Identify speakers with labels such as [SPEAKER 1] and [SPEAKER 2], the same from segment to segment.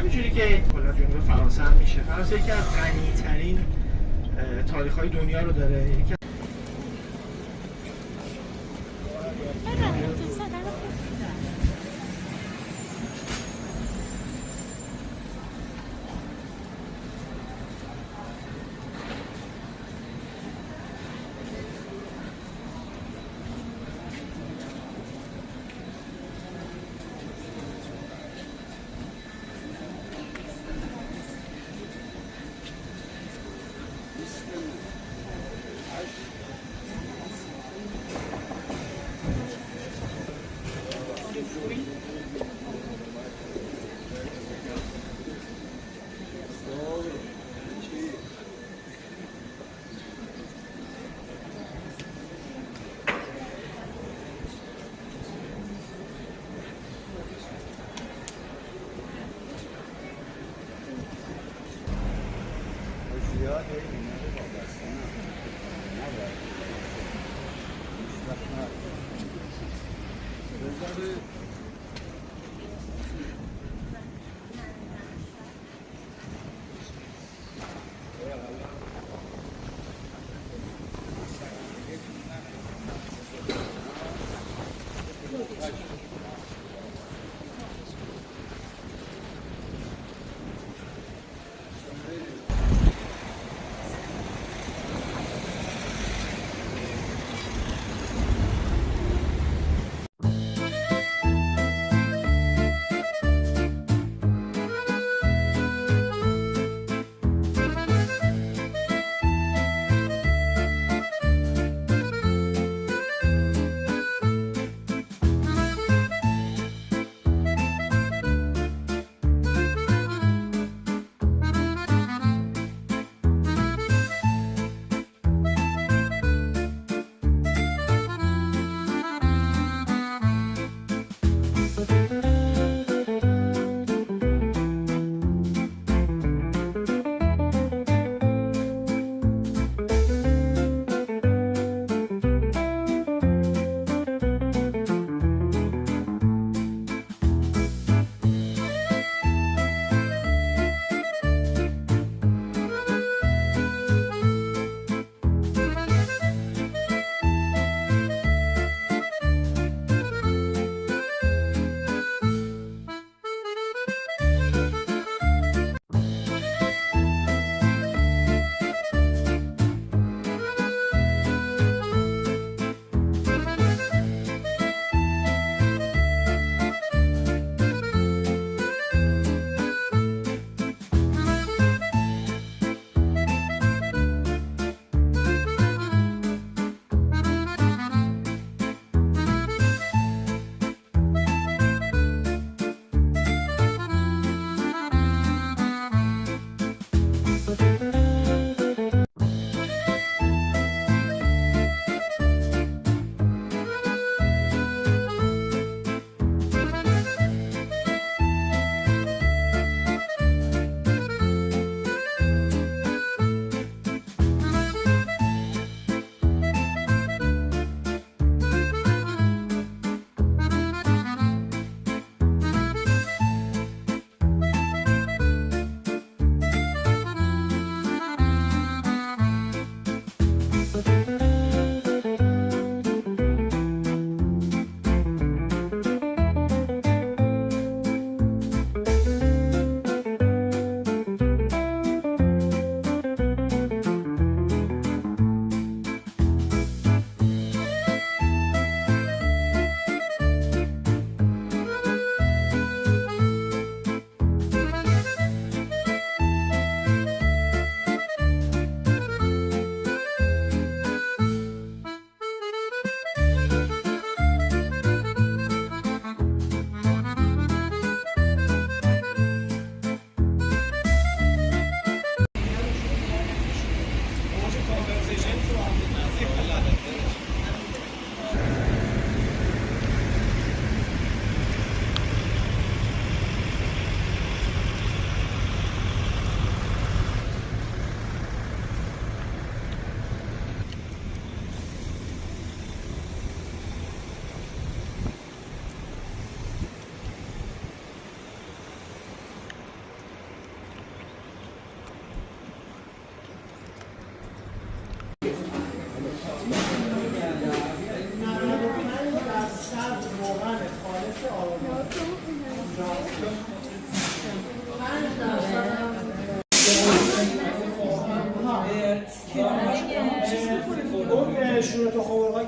[SPEAKER 1] همینجوری که کلا جنوب فرانسه هم میشه. فرانسه یکی از غنی‌ترین تاریخ‌های دنیا رو داره. یکی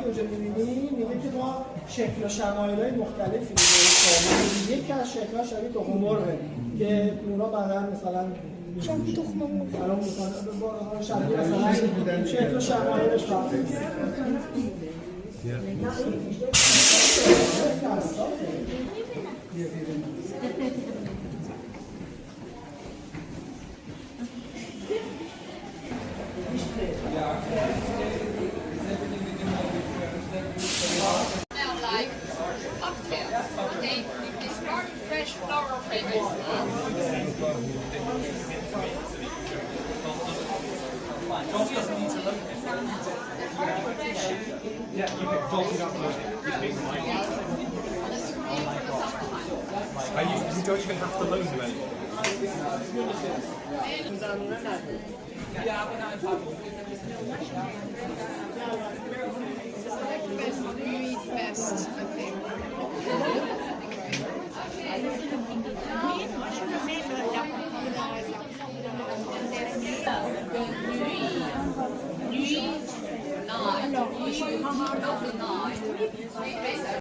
[SPEAKER 2] اونجا می‌بینی میگه که ما شکل و شمایل‌های مختلفی داریم. یکی از شکل‌ها شبیه تخم مرغه که اونها بعداً مثلا
[SPEAKER 3] شبیه تخم مرغ.
[SPEAKER 2] سلام می‌کنن با شبیه مثلا شکل و شمایلش فرق
[SPEAKER 3] Smell like cocktail. Okay, it's strong fresh floral fragrance.
[SPEAKER 4] Josh doesn't need to load it. Yeah, you can Josh it up and load it. Which means you don't even have to load them anymore.
[SPEAKER 3] Best, I think.